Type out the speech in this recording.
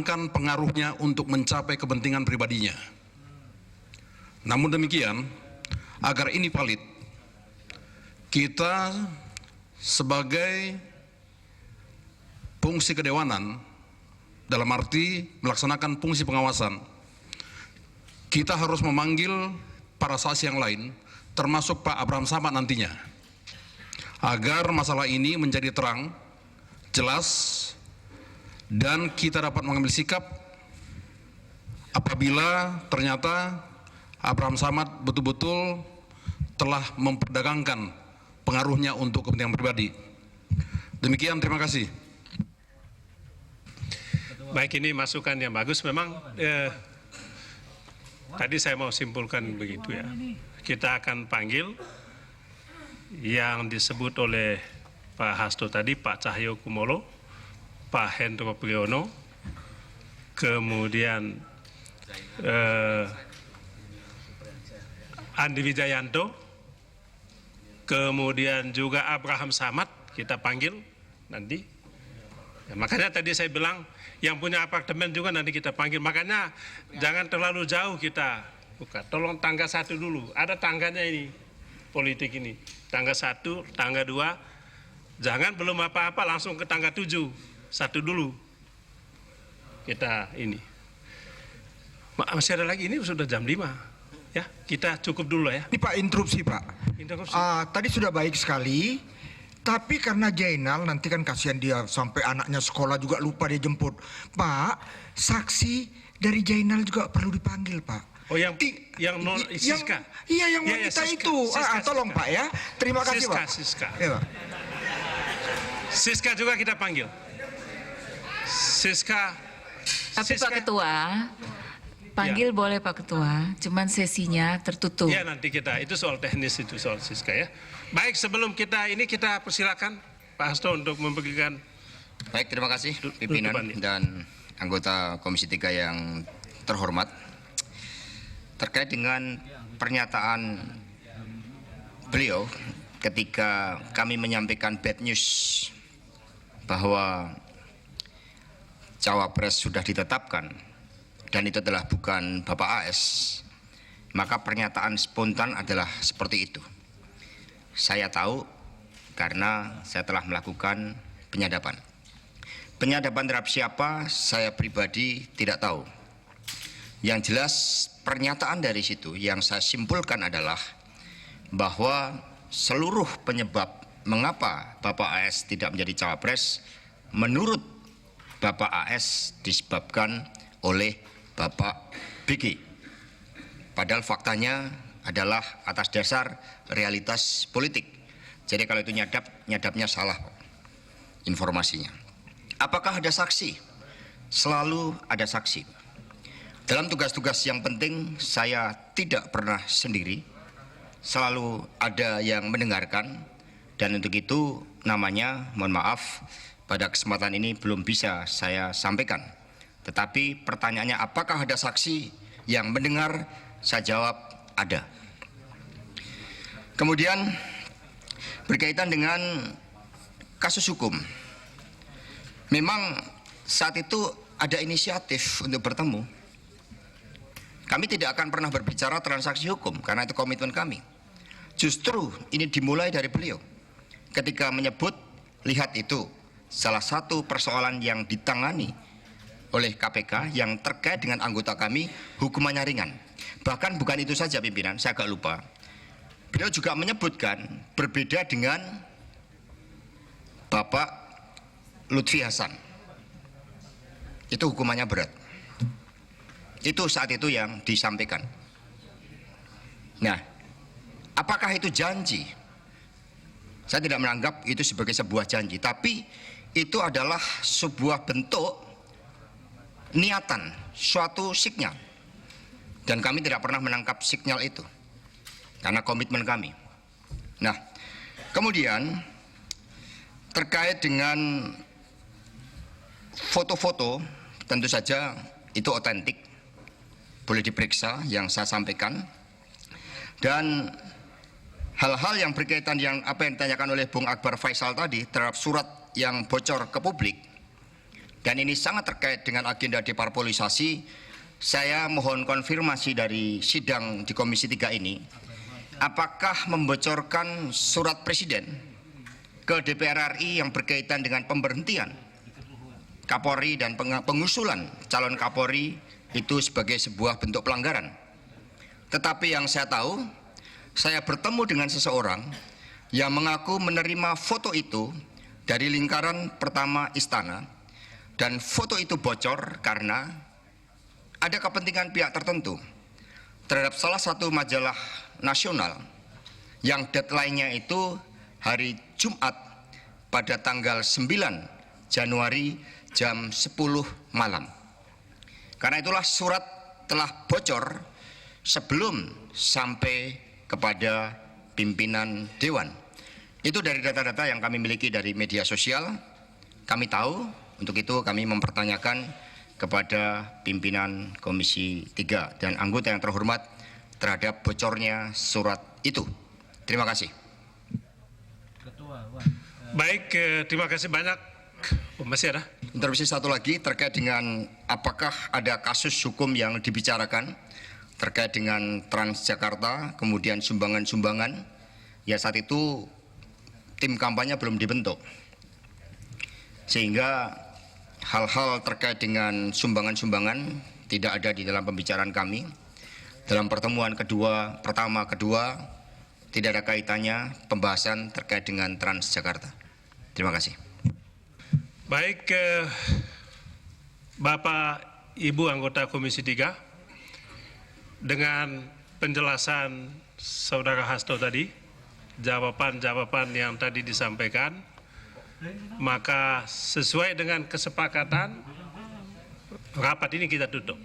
mempergunakan pengaruhnya untuk mencapai kepentingan pribadinya. Namun demikian, agar ini valid, kita sebagai fungsi kedewanan, dalam arti melaksanakan fungsi pengawasan, kita harus memanggil para saksi yang lain, termasuk Pak Abraham Samad nantinya, agar masalah ini menjadi terang, jelas, dan kita dapat mengambil sikap apabila ternyata Abraham Samad betul-betul telah memperdagangkan pengaruhnya untuk kepentingan pribadi. Demikian, terima kasih. Baik, ini masukan yang bagus. Memang tadi saya mau simpulkan begitu ya. Kita akan panggil yang disebut oleh Pak Hasto tadi, Pak Cahyo Kumolo, Pak Hendro Priyono, kemudian Andi Wijayanto, kemudian juga Abraham Samad kita panggil nanti. Ya, makanya tadi saya bilang yang punya apartemen juga nanti kita panggil. Makanya jangan terlalu jauh kita buka. Tolong tangga 1 dulu. Ada tangganya ini, politik ini. Tangga 1, tangga 2. Jangan belum apa-apa langsung ke tangga 7. 1 dulu. Kita ini. Masih ada lagi, ini sudah jam 5. Ya, kita cukup dulu ya. Ini Pak, interupsi Pak. Interupsi. Tadi sudah baik sekali, tapi karena Jainal nanti kan kasihan dia sampai anaknya sekolah juga lupa dia jemput. Pak, saksi dari Jainal juga perlu dipanggil Pak. Oh, yang non Siska. Iya, yang wanita Siska, itu. Siska, Tolong Siska. Pak ya. Terima kasih Siska, Pak. Siska. Ya, Pak. Siska juga kita panggil. Siska. Tapi Siska. Pak Ketua, panggil boleh Pak Ketua, cuman sesinya tertutup. Ya, nanti kita, itu soal teknis, itu soal Siska ya. Baik, sebelum kita ini kita persilakan Pak Hasto untuk memberikan. Baik, terima kasih pimpinan dan anggota Komisi 3 yang terhormat. Terkait dengan pernyataan beliau ketika kami menyampaikan bad news bahwa Cawapres sudah ditetapkan dan itu adalah bukan Bapak AS, maka pernyataan spontan adalah seperti itu. Saya tahu karena saya telah melakukan penyadapan. Penyadapan terhadap siapa, saya pribadi tidak tahu. Yang jelas pernyataan dari situ yang saya simpulkan adalah bahwa seluruh penyebab mengapa Bapak AS tidak menjadi cawapres menurut Bapak AS disebabkan oleh Bapak BG. Padahal faktanya adalah atas dasar realitas politik. Jadi kalau itu nyadapnya salah informasinya. Apakah ada saksi? Selalu ada saksi. Dalam tugas-tugas yang penting saya tidak pernah sendiri. Selalu ada yang mendengarkan, dan untuk itu namanya, mohon maaf, pada kesempatan ini belum bisa saya sampaikan. Tetapi pertanyaannya apakah ada saksi yang mendengar? Saya jawab ada. Kemudian berkaitan dengan kasus hukum, memang saat itu ada inisiatif untuk bertemu. Kami tidak akan pernah berbicara transaksi hukum karena itu komitmen kami. Justru ini dimulai dari beliau ketika menyebut, lihat itu salah satu persoalan yang ditangani oleh KPK yang terkait dengan anggota kami hukumannya ringan. Bahkan bukan itu saja pimpinan, saya agak lupa. Beliau juga menyebutkan berbeda dengan Bapak Lutfi Hasan. Itu hukumannya berat. Itu saat itu yang disampaikan. Nah, apakah itu janji? Saya tidak menganggap itu sebagai sebuah janji, tapi itu adalah sebuah bentuk niatan, suatu sinyal. Dan kami tidak pernah menangkap sinyal itu karena komitmen kami. Nah, kemudian terkait dengan foto-foto, tentu saja itu otentik, boleh diperiksa yang saya sampaikan. Dan hal-hal yang berkaitan yang apa yang ditanyakan oleh Bung Akbar Faisal tadi terhadap surat yang bocor ke publik, dan ini sangat terkait dengan agenda deparpolisasi, saya mohon konfirmasi dari sidang di Komisi 3 ini, apakah membocorkan surat Presiden ke DPR RI yang berkaitan dengan pemberhentian Kapolri dan pengusulan calon Kapolri itu sebagai sebuah bentuk pelanggaran. Tetapi yang saya tahu, saya bertemu dengan seseorang yang mengaku menerima foto itu dari lingkaran pertama istana, dan foto itu bocor karena ada kepentingan pihak tertentu terhadap salah satu majalah nasional yang deadline-nya itu hari Jumat pada tanggal 9 Januari jam 10 malam. Karena itulah surat telah bocor sebelum sampai kepada pimpinan Dewan. Itu dari data-data yang kami miliki dari media sosial. Kami tahu, untuk itu kami mempertanyakan kepada pimpinan Komisi 3 dan anggota yang terhormat terhadap bocornya surat itu. Terima kasih. Baik, terima kasih banyak. Masih ada? Intervensi satu lagi terkait dengan apakah ada kasus hukum yang dibicarakan terkait dengan Transjakarta, kemudian sumbangan-sumbangan. Ya, saat itu tim kampanye belum dibentuk, sehingga hal-hal terkait dengan sumbangan-sumbangan tidak ada di dalam pembicaraan kami. Dalam pertemuan pertama kedua tidak ada kaitannya pembahasan terkait dengan Transjakarta. Terima kasih. Baik, Bapak Ibu anggota Komisi 3, dengan penjelasan Saudara Hasto tadi, jawaban-jawaban yang tadi disampaikan, maka sesuai dengan kesepakatan, rapat ini kita tutup.